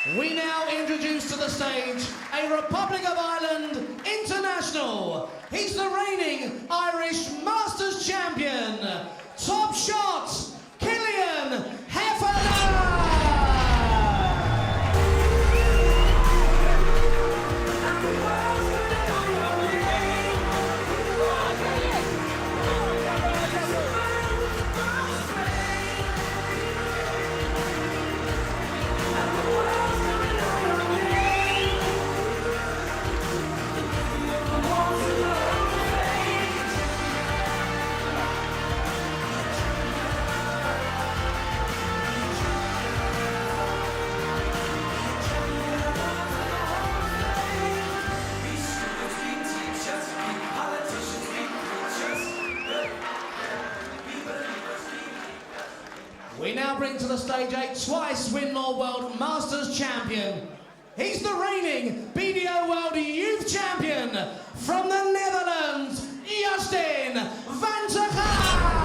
We now introduce to the stage a Republic of Ireland international. He's the reigning Irish Masters champion, top shot, Heffernan. We now bring to the stage a twice Winmore World Masters champion. He's the reigning BDO World Youth Champion from the Netherlands, Justin van Tergouw.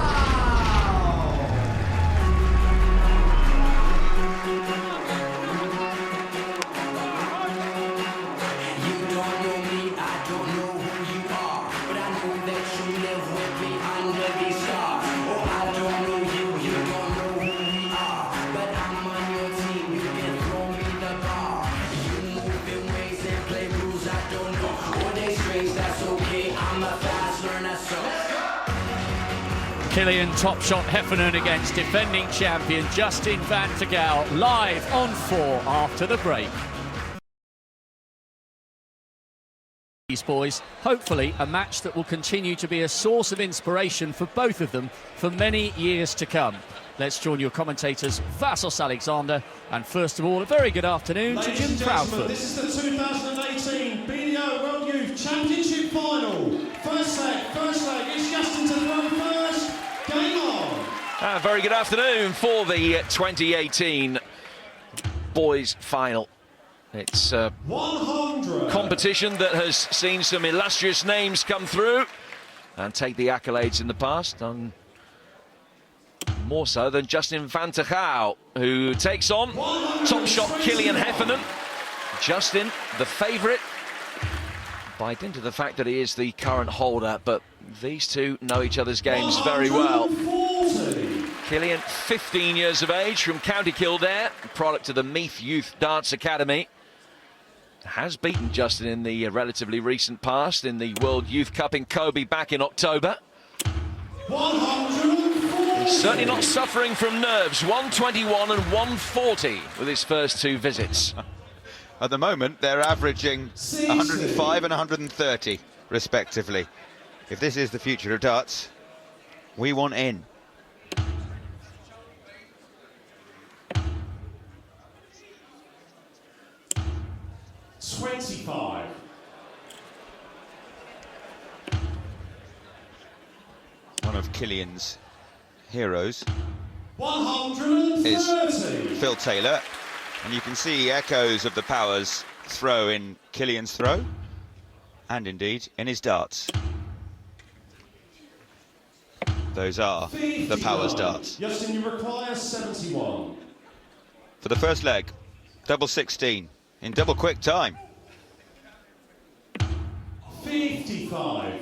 Killian top shot Heffernan against defending champion Justin van Tergouw, live on 4 after the break. These boys, hopefully a match that will continue to be a source of inspiration for both of them for many years to come. Let's join your commentators Vassos Alexander, and first of all a very good afternoon to Jim Proudfoot. This is the 2018 BDO World Youth Championship Final. First leg, it's Justin to throw first. Game on. Very good afternoon for the 2018 boys final. It's a 100 competition that has seen some illustrious names come through and take the accolades in the past, and more so than Justin van Tergouw, who takes on top shot Killian Heffernan. Justin, the favourite, by dint of the fact that he is the current holder, but these two know each other's games very well. Killian, 15 years of age, from County Kildare, product of the Meath Youth Dance Academy, has beaten Justin in the relatively recent past in the World Youth Cup in Kobe back in October. 140. He's certainly not suffering from nerves. 121 and 140 with his first two visits. At the moment, they're averaging 105 and 130, respectively. If this is the future of darts, we want in. One of Killian's heroes 130. is Phil Taylor, and you can see echoes of the Powers throw in Killian's throw, and indeed in his darts. Those are the Powers darts. Justin, you require 71. For the first leg, double 16 in double quick time. 55.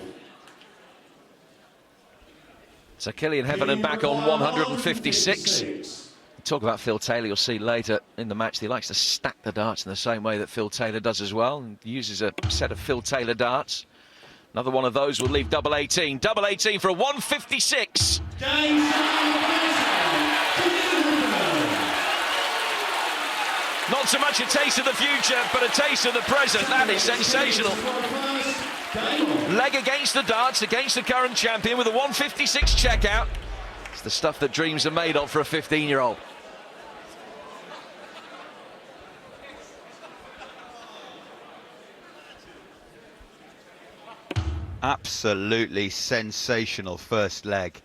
So Killian Heffernan back on 156. Talk about Phil Taylor, you'll see later in the match, he likes to stack the darts in the same way that Phil Taylor does as well, and uses a set of Phil Taylor darts. Another one of those will leave double 18. Double 18 for a 156. Not so much a taste of the future, but a taste of the present. That is sensational. Leg against the darts, against the current champion with a 156 checkout. It's the stuff that dreams are made of for a 15-year-old. Absolutely sensational first leg.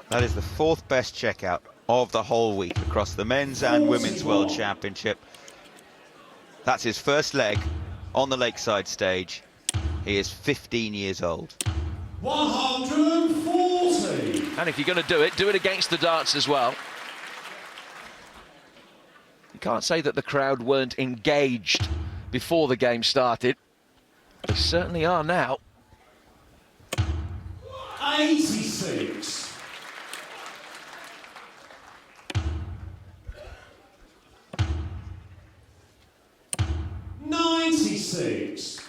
That is the 4th best checkout of the whole week across the men's and women's world championship. That's his first leg on the Lakeside stage. He is 15 years old. 140. And if you're going to do it against the darts as well. Can't say that the crowd weren't engaged before the game started. They certainly are now. 86. 96.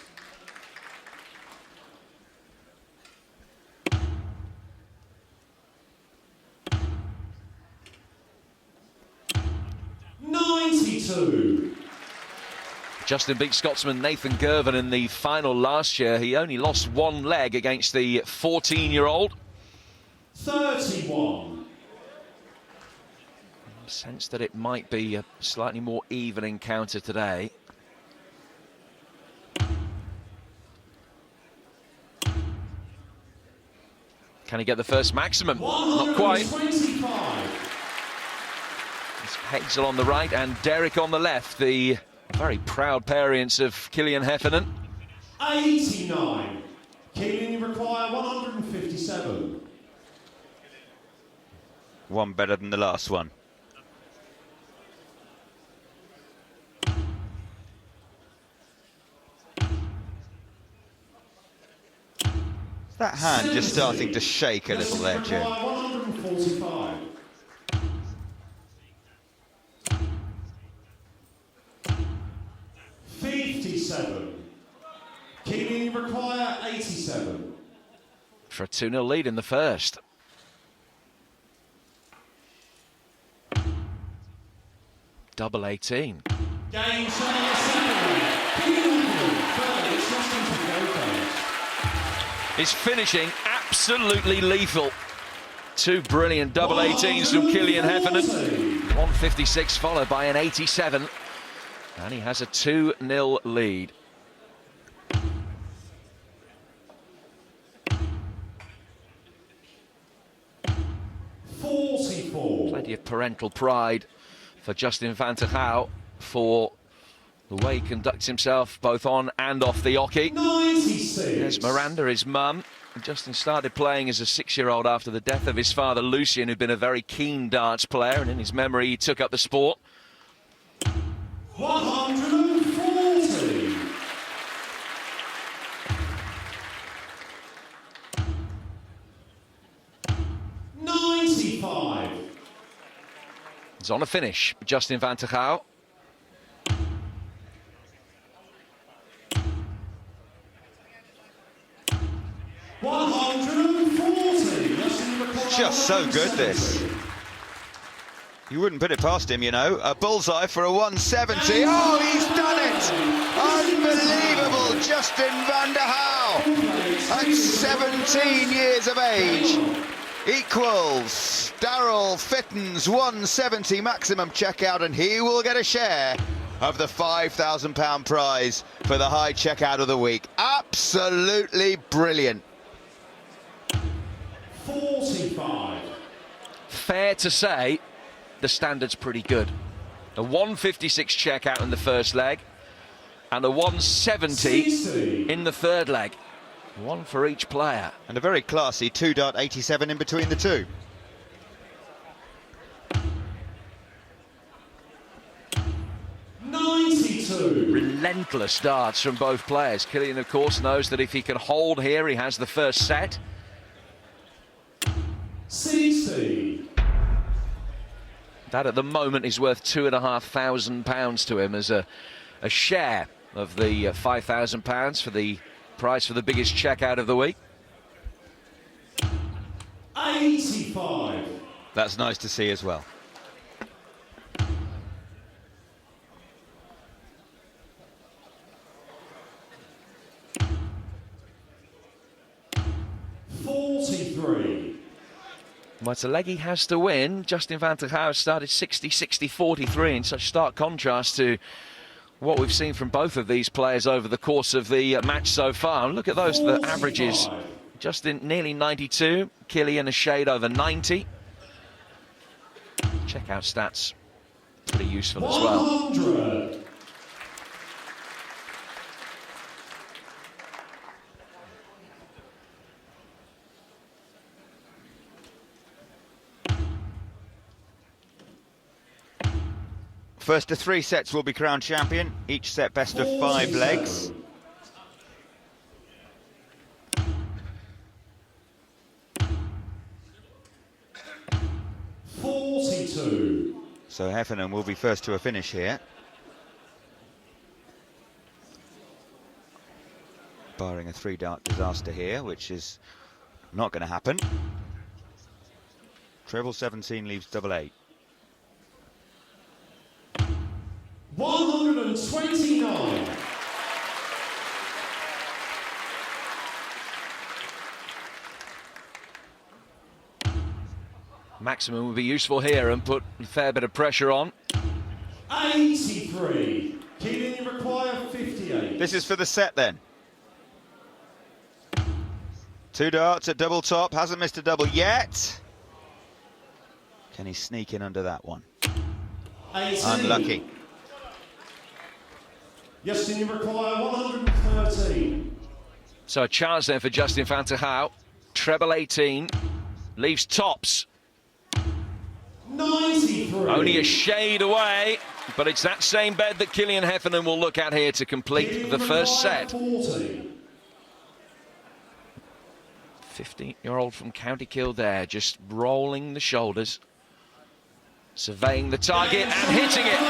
92. Justin beat Scotsman Nathan Gervin in the final last year. He only lost one leg against the 14-year-old. 31. Sense that it might be a slightly more even encounter today. Can he get the first maximum? Not quite. 125. It's Hexel on the right and Derek on the left. The very proud parents of Killian Heffernan. 89. Keelan, you require 157. One better than the last one. That hand just starting to shake a little there, Jim. 145. 57. Keelan, you require 87. For a 2-0 lead in the first. Double 18. Game shot second. Keelan, it's Justin Tergouw. His finishing absolutely lethal. Two brilliant double 18s from Killian Heffernan. 156 followed by an 87. And he has a 2-0 lead. Plenty of parental pride for Justin van Tergouw for the way he conducts himself both on and off the oche. 96. There's Miranda, his mum. Justin started playing as a 6-year-old after the death of his father, Lucian, who'd been a very keen darts player, and in his memory he took up the sport. 140. 95. He's on a finish, Justin van Tergouw. Just so good, this. You wouldn't put it past him, you know. A bullseye for a 170. Oh, he's done it! Unbelievable, Justin van Tergouw. At 17 years of age, equals Daryl Fitton's 170 maximum checkout, and he will get a share of the £5,000 prize for the high checkout of the week. Absolutely brilliant. 45. Fair to say, the standard's pretty good. A 156 checkout in the first leg and a 170 60. in the third leg. One for each player. And a very classy 2.87 in between the two. Relentless darts from both players. Killian, of course, knows that if he can hold here, he has the first set. 60. That at the moment is worth £2,500 to him as a share of the £5,000 for the prize for the biggest checkout of the week. 85. That's nice to see as well. Well, it's a leg he has to win. Justin van Tergouw started 60-60-43 in such stark contrast to what we've seen from both of these players over the course of the match so far. And look at those, the averages. Justin nearly 92, Killian a shade over 90. Check out stats, pretty useful as well. 100. First to 3 sets will be crowned champion. Each set best of 5 legs. So Heffernan will be first to a finish here. Barring a 3-dart disaster here, which is not going to happen. Treble 17 leaves double 8. 129. Maximum would be useful here and put a fair bit of pressure on. 83. Keelan, you require 58. This is for the set then. 2 darts at double top, hasn't missed a double yet. Can he sneak in under that one? 18. Unlucky. Justin, you require 113. So a chance there for Justin Van ter Gouw. Treble 18, leaves tops. 93. Only a shade away, but it's that same bed that Killian Heffernan will look at here to complete the first set. 15-year-old from County Kildare, just rolling the shoulders, surveying the target and hitting it.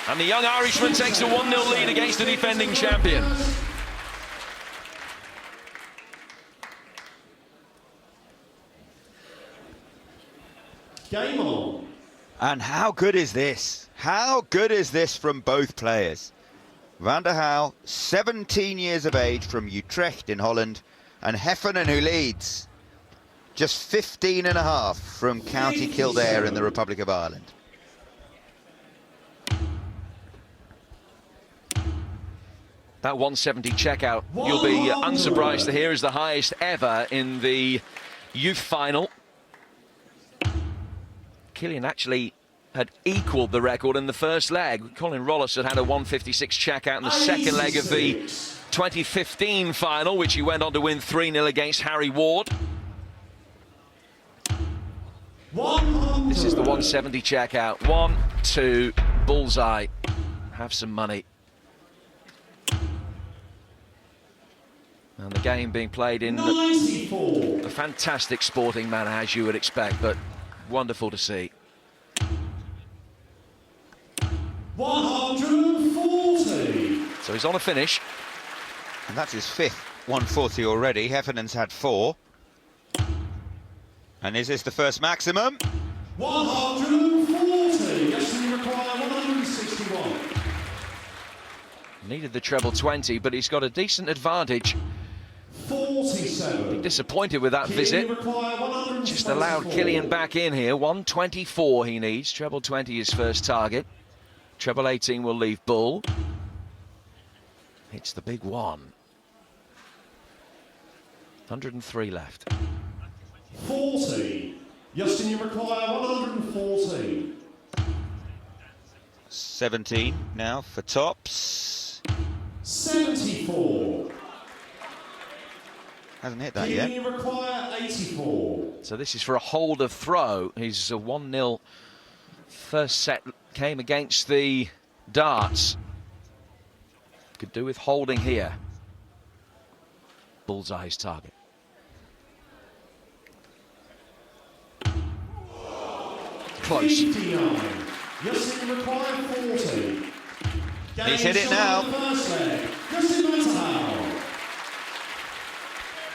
And the young Irishman takes a 1-0 lead against the defending champion. Game on. And how good is this? How good is this from both players? Van der Gouw, 17 years of age, from Utrecht in Holland, and Heffernan, who leads, just 15 and a half, from County Kildare in the Republic of Ireland. That 170 checkout, you'll be unsurprised to hear, is the highest ever in the youth final. Killian actually had equalled the record in the first leg. Colin Rollis had a 156 checkout in the second leg of the 2015 final, which he went on to win 3-0 against Harry Ward. This is the 170 checkout. 1, 2, bullseye. Have some money. And the game being played in a fantastic sporting manner, as you would expect, but wonderful to see. 140. So he's on a finish. And that's his 5th 140 already. Heffernan's had 4. And is this the first maximum? 140. Yes, you require 161. Needed the treble 20, but he's got a decent advantage. 47. Disappointed with that visit. Just allowed Killian back in here. 124 he needs. Treble 20 his first target. Treble 18 will leave bull. It's the big one. 103 left. 40. Justin, you require 114. 17 now for tops. 74. Hasn't hit that yet. You require 84. So this is for a hold of throw. His 1-0 first set came against the darts. Could do with holding here. Bullseye's target. Close. 59. Justin, you require 40. He's hit it now. Justin Van ter Gouw.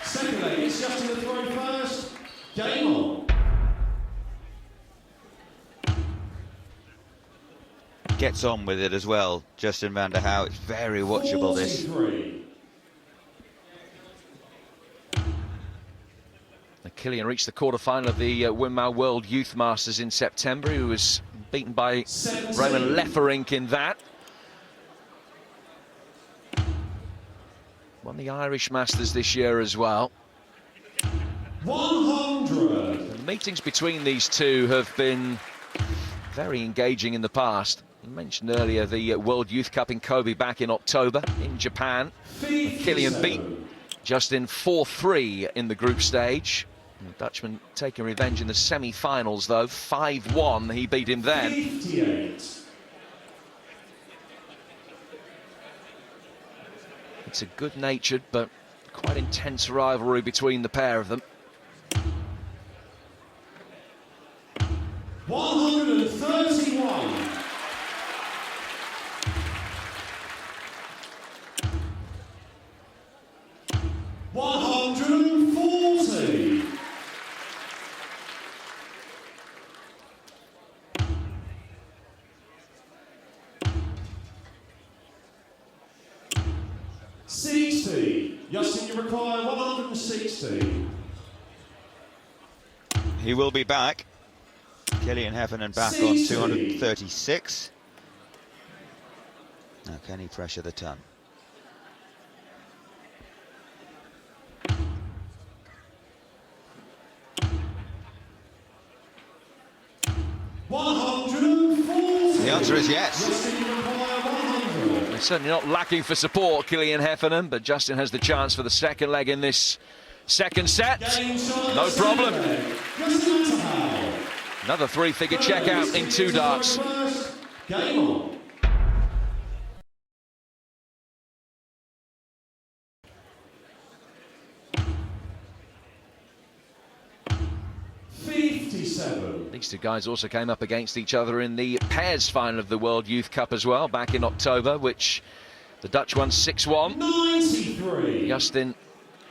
Second leg, it's Justin to throw first. Game on. Gets on with it as well, Justin Van der Gouw. It's very watchable, this. 43. Killian reached the quarter-final of the Winmau World Youth Masters in September. He was beaten by 17. Roman Leferink in that. Won the Irish Masters this year as well. 100. The meetings between these two have been very engaging in the past. I mentioned earlier the World Youth Cup in Kobe back in October in Japan. Killian beat Justin 4-3 in the group stage. The Dutchman taking revenge in the semi-finals, though. 5-1, he beat him then. 58. It's a good-natured but quite intense rivalry between the pair of them. 131. 140. 60. Justin, you require 160. He will be back. Killian Heffernan back on 236. Now can he pressure the ton? The answer is yes. They're certainly not lacking for support, Killian Heffernan, but Justin has the chance for the second leg in this second set. No problem. Another three-figure checkout in 2 darts. Game on. These two guys also came up against each other in the pairs final of the World Youth Cup as well, back in October, which the Dutch won 6-1. 93. Justin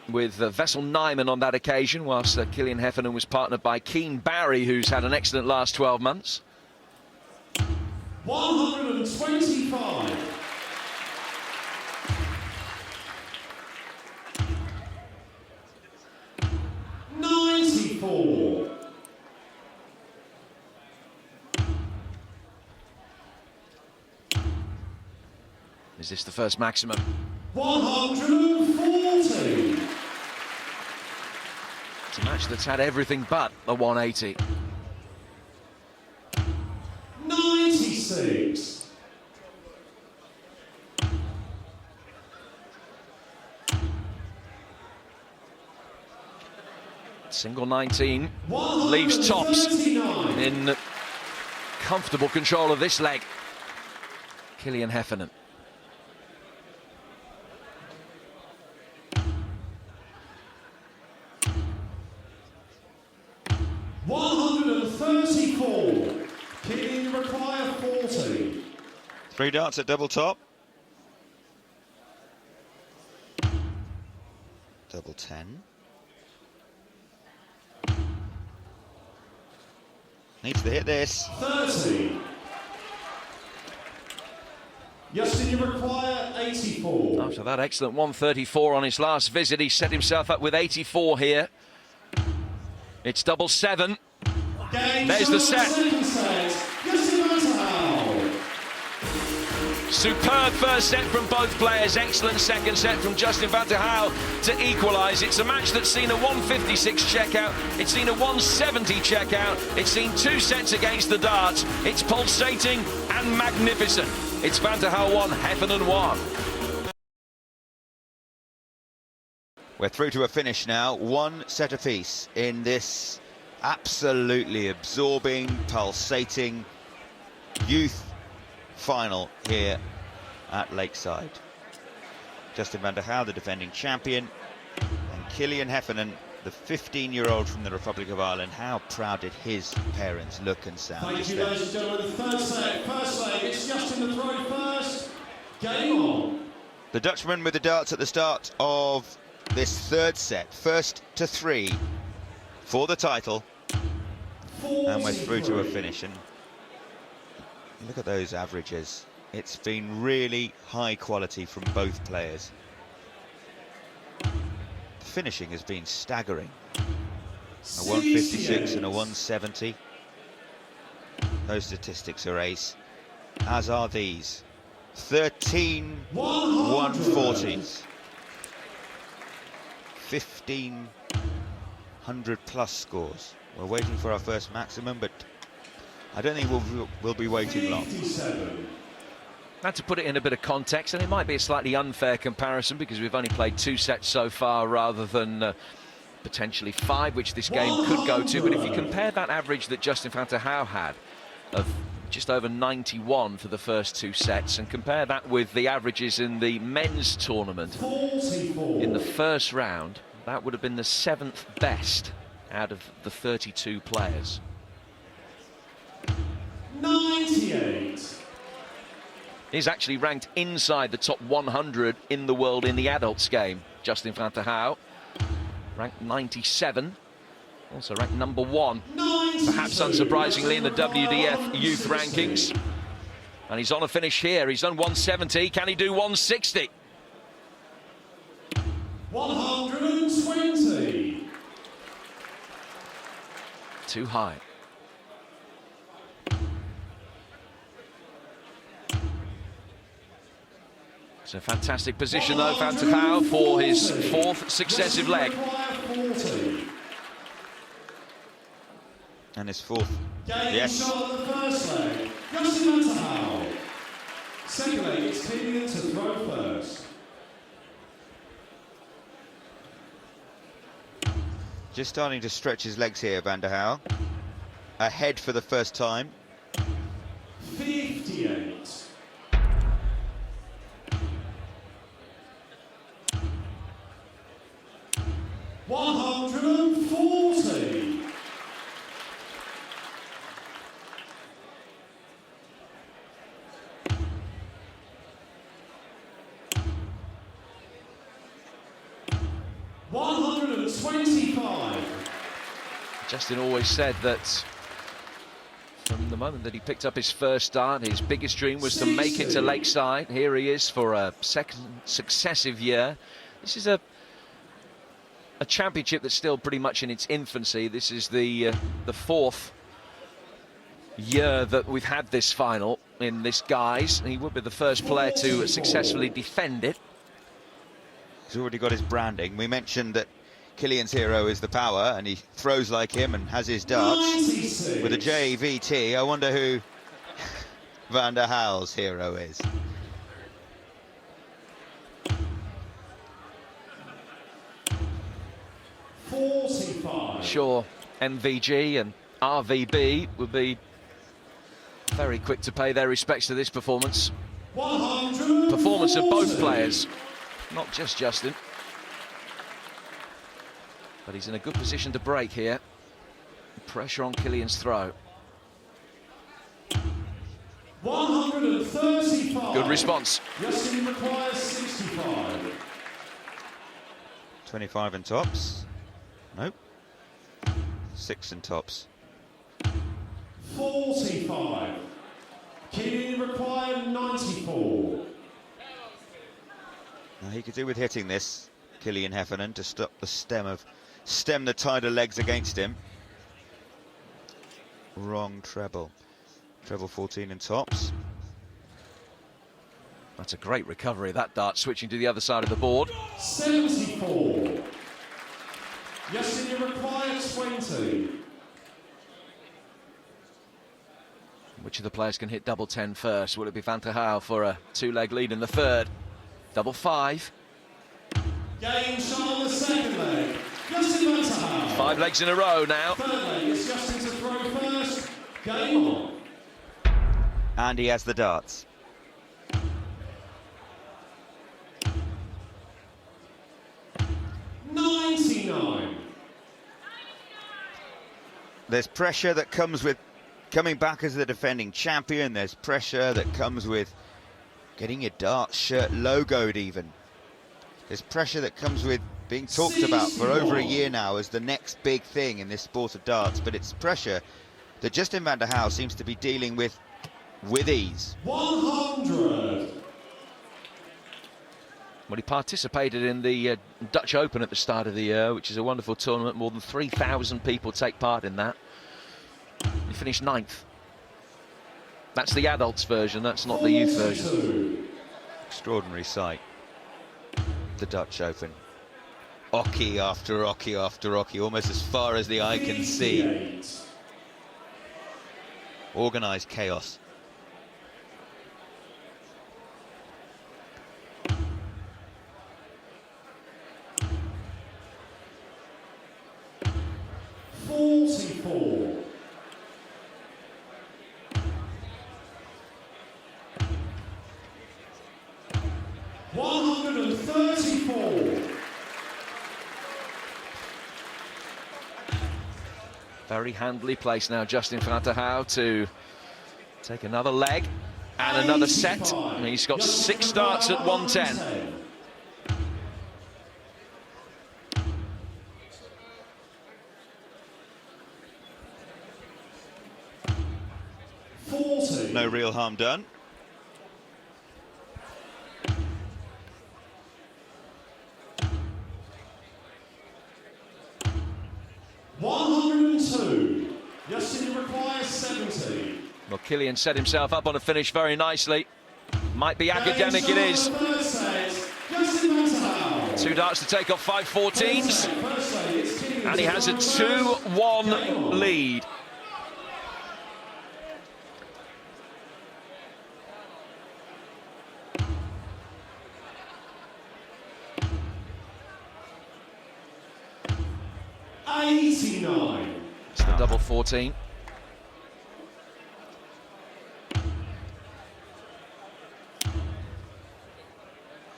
with Vessel Nyman on that occasion, whilst Killian Heffernan was partnered by Keane Barry, who's had an excellent last 12 months. 125. 94. 'Is this the first maximum? 140. It's a match that's had everything but a 180. 96. 19 leaves tops 139. in comfortable control of this leg. Killian Heffernan. 134. Killian, you require 40. 3 darts at double top. Double 10. Needs to hit this. 30. Justin, you require 84. After that excellent 134 on his last visit, he set himself up with 84 here. It's double 7. There's the set. Superb first set from both players. Excellent second set from Justin van der Heyl to equalise. It's a match that's seen a 156 checkout. It's seen a 170 checkout. It's seen 2 sets against the darts. It's pulsating and magnificent. It's van der Heyl 1, Heffernan 1. We're through to a finish now. 1 set apiece in this absolutely absorbing, pulsating youth final here at Lakeside. Justin van der Heyl, the defending champion, and Killian Heffernan, the 15-year-old from the Republic of Ireland. How proud did his parents look and sound? Thank you, ladies and gentlemen. The third set, first leg. It's Justin the throw first. Game on. The Dutchman with the darts at the start of this third set, 1st to 3 for the title. 43. And we're through to a finish, and look at those averages. It's been really high quality from both players. The finishing has been staggering. A 156 and a 170. Those statistics are ace, as are these. 13 140s. 1,500 plus scores. We're waiting for our first maximum, but I don't think we'll be waiting long. 57. Now, to put it in a bit of context, and it might be a slightly unfair comparison because we've only played 2 sets so far rather than potentially 5, which this game could go to. But if you compare that average that Justin Van der Houw had of just over 91 for the first 2 sets, and compare that with the averages in the men's tournament 44. in the first round, that would have been the 7th best out of the 32 players. 98. He's actually ranked inside the top 100 in the world in the adults game. Justin Van der Houw, ranked 97, also ranked number 1, perhaps unsurprisingly, in the WDF youth rankings. And he's on a finish here. He's done 170. Can he do 160? 120. Too high. It's a fantastic position, though, Van der Houw, for his 4th successive leg. And his 4th. Yes. Shot on the first leg, Justin Van der Houw. Second leg, it's Heffernan to throw first. Just starting to stretch his legs here, Van der Houw. Ahead for the first time. 58. 140. 125. Justin always said that from the moment that he picked up his first start, his biggest dream was to make it to Lakeside. Here he is for a second successive year. This is a championship that's still pretty much in its infancy. This is the 4th year that we've had this final in this guise. He would be the first player to successfully defend it. He's already got his branding. We mentioned that Kilian's hero is the power, and he throws like him and has his darts. 96. With a JVT, I wonder who Van der Houw's hero is. Sure, MVG and RVB would be very quick to pay their respects to this performance. Performance of both players, not just Justin. But he's in a good position to break here. Pressure on Kilian's throw. 135. Good response. Justin requires 65. 25 and tops. Nope. 6 and tops. 45. Kilian required 94. Now he could do with hitting this, Kilian Heffernan, to stop the stem the tide of legs against him. Wrong treble. Treble 14 and tops. That's a great recovery, that dart, switching to the other side of the board. 74. Justin, you require 20. Which of the players can hit double 10 first? Will it be Van der Houw for a 2-leg lead in the 3rd? Double 5. Game shot on the second leg. Justin Van der Houw. 5 legs in a row now. 3rd leg is Justin to throw first. Game on. And he has the darts. There's pressure that comes with coming back as the defending champion. There's pressure that comes with getting your darts shirt logoed even. There's pressure that comes with being talked about for over a year now as the next big thing in this sport of darts. But it's pressure that Justin Van der Houw seems to be dealing with ease. 100. Well, he participated in the Dutch Open at the start of the year, which is a wonderful tournament. More than 3,000 people take part in that. He finished 9th. That's the adults version, that's not the youth version. Extraordinary sight. The Dutch Open. Oki after Oki after Oki, almost as far as the eye can see. Organised chaos. Very handily placed now, Justin van Tergouw, to take another leg and another set. And he's got 6 starts at 110. No real harm done. Justin requires 70. Well, Killian set himself up on a finish very nicely. Might be academic, it is. 2 darts to take off 5 14s. And he has a 2-1 lead. It's the double 14.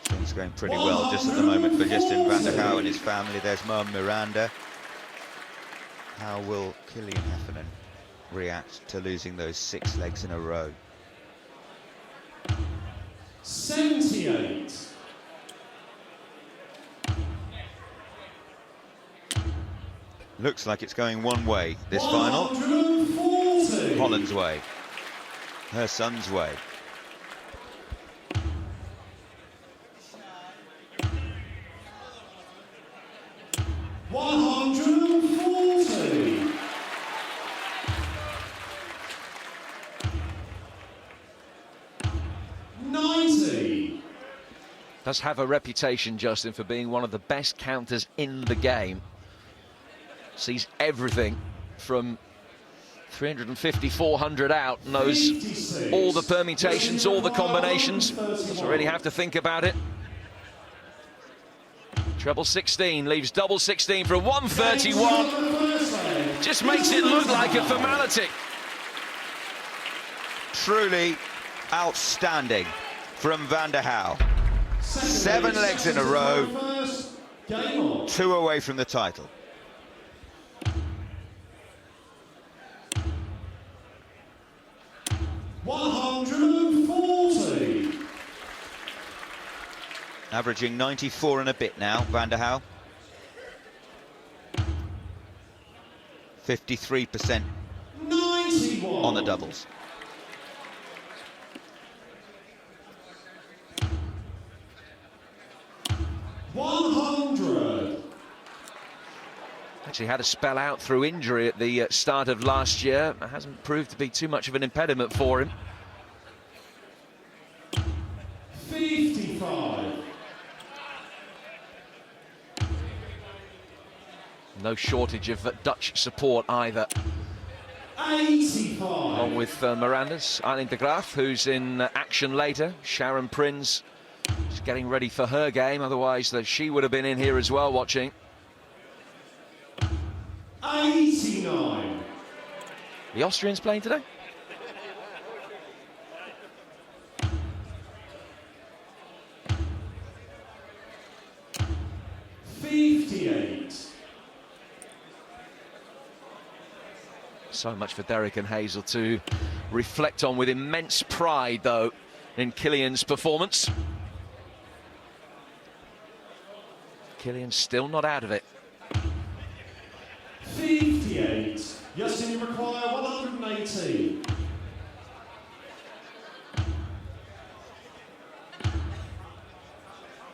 Things going pretty well just at the moment for Justin van Tergouw and his family. There's Mum Miranda. How will Killian Heffernan react to losing those 6 legs in a row? 78. Looks like it's going one way, this final. Holland's way. Her son's way. Does have a reputation, Justin, for being one of the best counters in the game. Sees everything from 350, 400 out, knows all the permutations, all the combinations. Doesn't really have to think about it. Treble 16 leaves double 16 for a 131. Just makes it look like a formality. Truly outstanding from van Tergouw. 7 legs in a row, 2 away from the title. Averaging 94 and a bit now, van Tergouw. 53% on the doubles. Actually had a spell out through injury at the start of last year. It hasn't proved to be too much of an impediment for him. 55. No shortage of Dutch support either. 85. Along with Miranda's Eileen de Graaf, who's in action later. Sharon Prins is getting ready for her game, otherwise she would have been in here as well watching. 89. The Austrians playing today? So much for Derek and Hazel to reflect on with immense pride, though, in Killian's performance. Killian's still not out of it. 58. Justin, you require 118.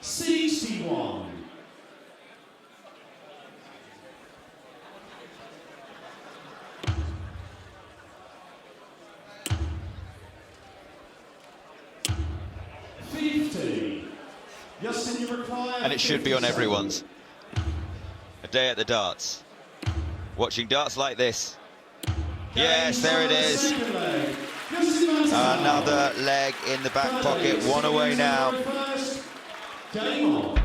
$61. Justin, you require. And it should be on everyone's. A day at the darts. Watching darts like this. Yes, there it is. Another leg in the back pocket, 1 away now. Game on.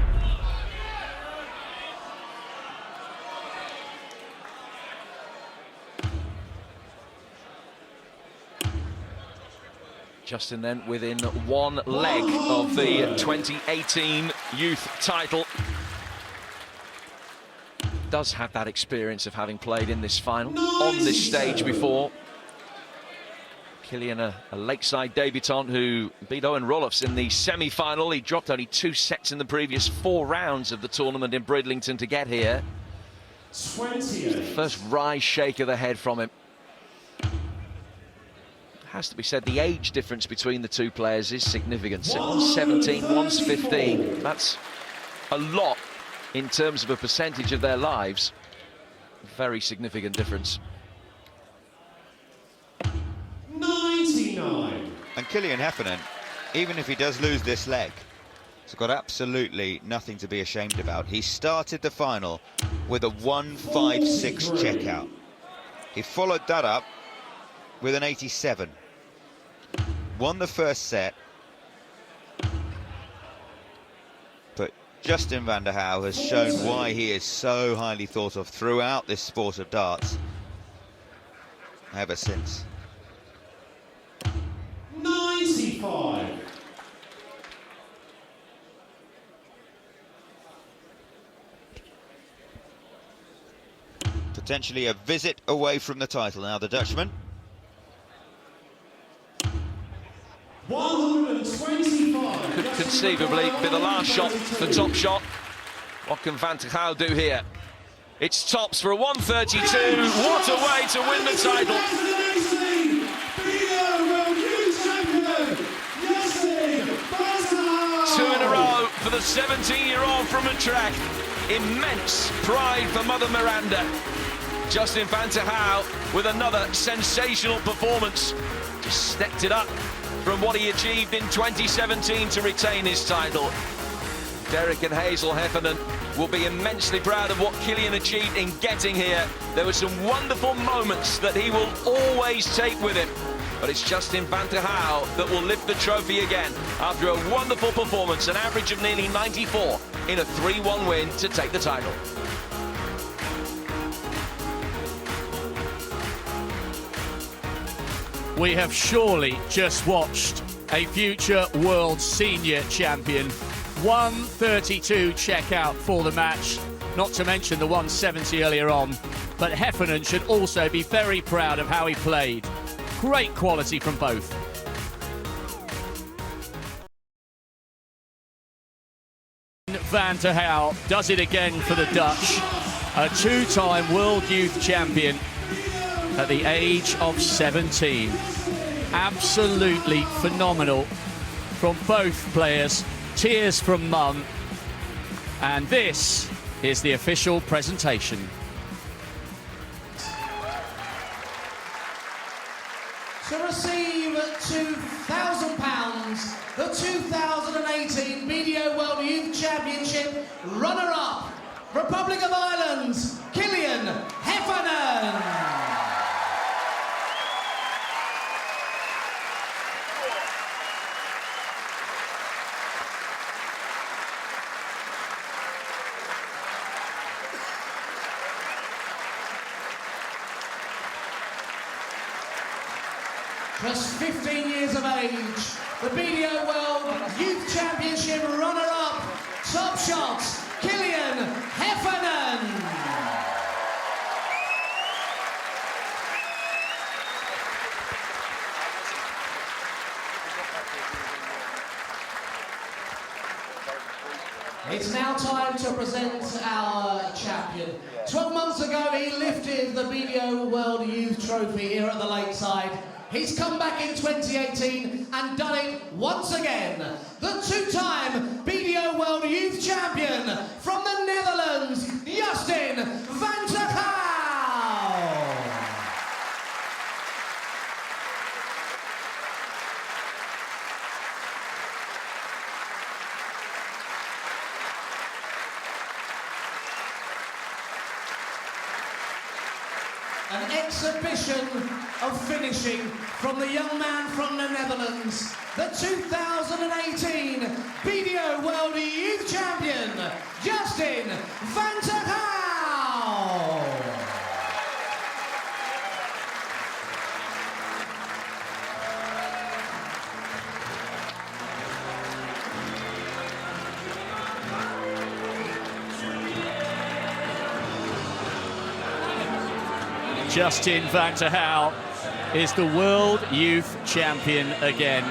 Justin then within 1 leg of the 2018 youth title. does have that experience of having played in this final, on this stage before. Kilian, a lakeside debutant who beat Owen Roloffs in the semi-final. He dropped only 2 sets in the previous 4 rounds of the tournament in Bridlington to get here. 20. First wry shake of the head from him. Has to be said, the age difference between the two players is significant. One's 17, one's 15. That's a lot in terms of a percentage of their lives. Very significant difference. 99. And Kilian Heffernan, even if he does lose this leg, has got absolutely nothing to be ashamed about. He started the final with a 156 checkout. He followed that up with an 87. Won the first set. But Justin van der Houw has shown why he is so highly thought of throughout this sport of darts ever since. 95. Potentially a visit away from the title now, the Dutchman. 125. Could conceivably be the last shot, the top shot. What can Van der Houw do here? It's tops for a 132. What a way to win the title. 2 in a row for the 17-year-old from Utrecht. Immense pride for Mother Miranda. Justin van der Houw with another sensational performance. Just stepped it up from what he achieved in 2017 to retain his title. Derek and Hazel Heffernan will be immensely proud of what Kilian achieved in getting here. There were some wonderful moments that he will always take with him. But it's Justin van der Houw that will lift the trophy again after a wonderful performance, an average of nearly 94 in a 3-1 win to take the title. We have surely just watched a future world senior champion. 132 checkout for the match, not to mention the 170 earlier on. But Heffernan should also be very proud of how he played. Great quality from both. Van der Houw does it again for the Dutch. A 2-time world youth champion at the age of 17. Absolutely phenomenal from both players. Tears from mum. And this is the official presentation. To receive £2,000, the 2018 BDO World Youth Championship runner-up, Republic of Ireland, Kilian Heffernan. Just 15 years of age, the BDO World Youth Championship runner-up, top shot, Kilian Heffernan. It's now time to present our champion. 12 months ago, he lifted the BDO World Youth Trophy here at the Lakeside. He's come back in 2018 and done it once again. The 2-time BDO World Youth Champion from the Netherlands, Justin van der Houw. An exhibition of finishing from the young man from the Netherlands, the 2018 BDO World Youth Champion, Justin van der Houw. Justin van der Houw is the World Youth Champion again.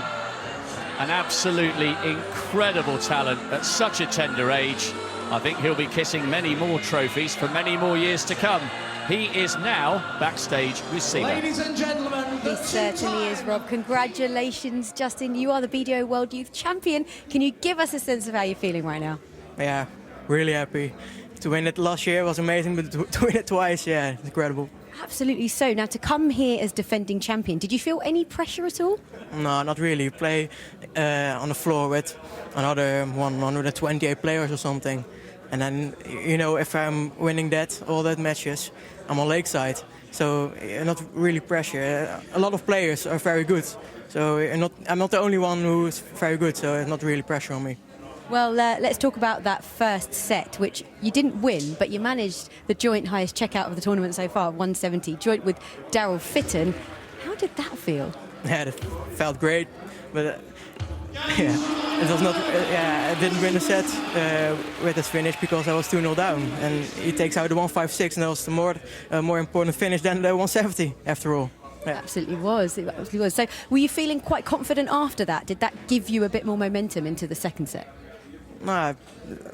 An absolutely incredible talent at such a tender age. I think he'll be kissing many more trophies for many more years to come. He is now backstage with Seema. Ladies and gentlemen, He certainly is, Rob. Congratulations, Justin. You are the BDO World Youth Champion. Can you give us a sense of how you're feeling right now? Yeah, really happy. To win it last year was amazing, but to win it twice, yeah, it's incredible. Absolutely so. Now, to come here as defending champion, did you feel any pressure at all? No, not really. You play on the floor with another 128 players or something. And then, you know, if I'm winning all that matches, I'm on Lakeside. So not really pressure. A lot of players are very good. So I'm not the only one who's very good, so it's not really pressure on me. Well, let's talk about that first set, which you didn't win, but you managed the joint highest checkout of the tournament so far, 170, joint with Daryl Fitton. How did that feel? Yeah, it felt great, but yeah, it was not. I didn't win the set with this finish because I was 2-0 down, and he takes out the 156, and that was the more important finish than the 170 after all. It absolutely was. It absolutely was. So, were you feeling quite confident after that? Did that give you a bit more momentum into the second set? No,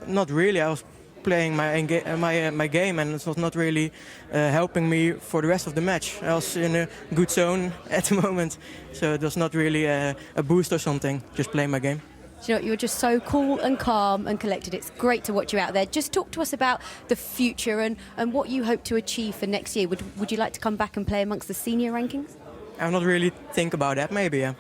not really. I was playing my game, and it was not really helping me for the rest of the match. I was in a good zone at the moment, so it was not really a boost or something. Just playing my game. You know, you're just so cool and calm and collected. It's great to watch you out there. Just talk to us about the future and what you hope to achieve for next year. Would you like to come back and play amongst the senior rankings? I'm not really think about that. Maybe, yeah.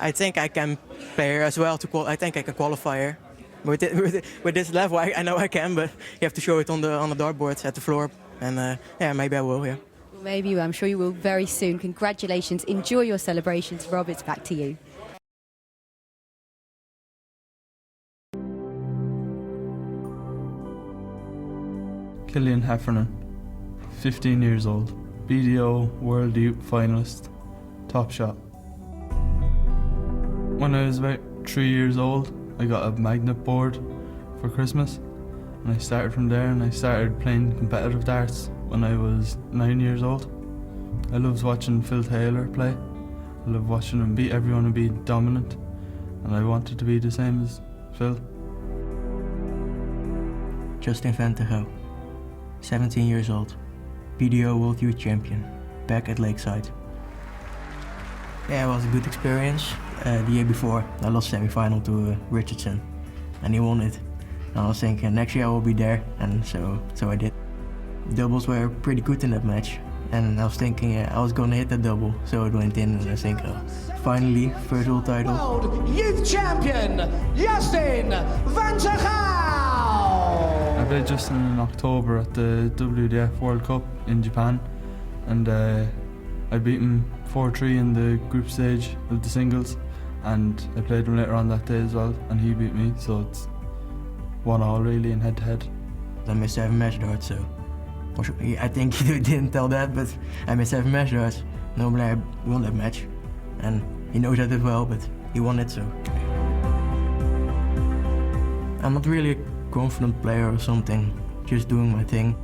I think I can play here as well. I think I can qualify here. With this level, I know I can, but you have to show it on the dartboard at the floor. And yeah, maybe I will, yeah. Well, maybe you will. I'm sure you will very soon. Congratulations. Enjoy your celebrations. Rob, it's back to you. Killian Heffernan, 15 years old, BDO World Youth Finalist, top shot. When I was about 3 years old, I got a magnet board for Christmas, and I started from there, and I started playing competitive darts when I was 9 years old. I loved watching Phil Taylor play. I loved watching him beat everyone and be dominant, and I wanted to be the same as Phil. Justin van der Houw, 17 years old, BDO World Youth Champion, back at Lakeside. Yeah, it was a good experience. The year before, I lost semi-final to Richardson, and he won it. And I was thinking next year I will be there, and so I did. Doubles were pretty good in that match, and I was thinking I was gonna hit that double, so it went in, and I think finally first world title. World Youth Champion Justin van der Houw. I played Justin in October at the WDF World Cup in Japan, and I beat him 4-3 in the group stage of the singles, and I played him later on that day as well, and he beat me, so it's 1-1 really in head-to-head. I missed 7 match darts, so I think you didn't tell that, but I missed 7 match darts. Normally I won that match, and he knows that as well, but he won it, so. I'm not really a confident player or something, just doing my thing.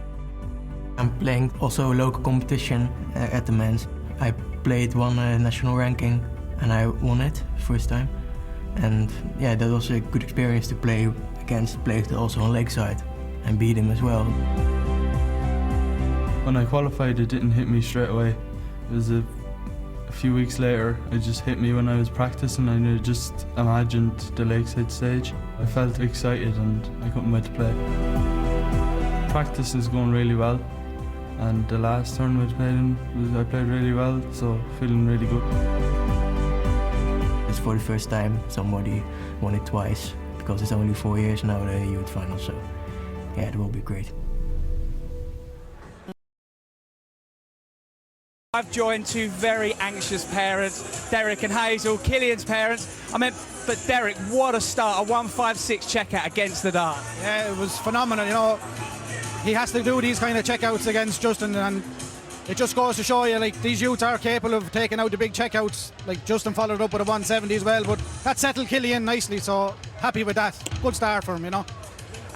I'm playing also a local competition at the men's. I played one national ranking, and I won it first time. And yeah, that was a good experience to play against players also on Lakeside and beat him as well. When I qualified, it didn't hit me straight away. It was a few weeks later, it just hit me when I was practicing, and I just imagined the Lakeside stage. I felt excited and I couldn't wait to play. Practice is going really well, and the last tournament I played in, I played really well, so feeling really good. It's for the first time somebody won it twice, because it's only 4 years now the youth final, so yeah, it will be great. I've joined two very anxious parents, Derek and Hazel, Killian's parents. But Derek, what a start, a 156 checkout against the dart. Yeah, it was phenomenal, you know. He has to do these kind of checkouts against Justin, and it just goes to show you, like, these youths are capable of taking out the big checkouts. Like, Justin followed up with a 170 as well, but that settled Killian nicely, so happy with that. Good start for him, you know.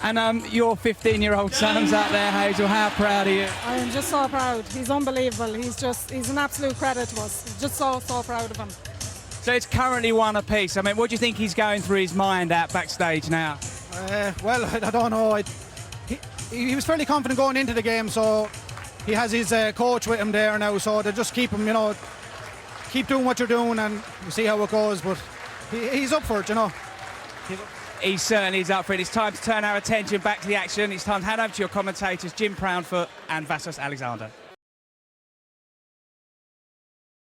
And your 15-year-old son's out there, Hazel. How proud are you? I am just so proud. He's unbelievable. He's an absolute credit to us. Just so proud of him. So it's currently 1 apiece. I mean, what do you think he's going through his mind out backstage now? Well, I don't know. He was fairly confident going into the game, so he has his coach with him there now, so they just keep him, you know, keep doing what you're doing and you see how it goes, but he's up for it, you know. He certainly is up for it. It's time to turn our attention back to the action. It's time to hand over to your commentators, Jim Proudfoot and Vassos Alexander.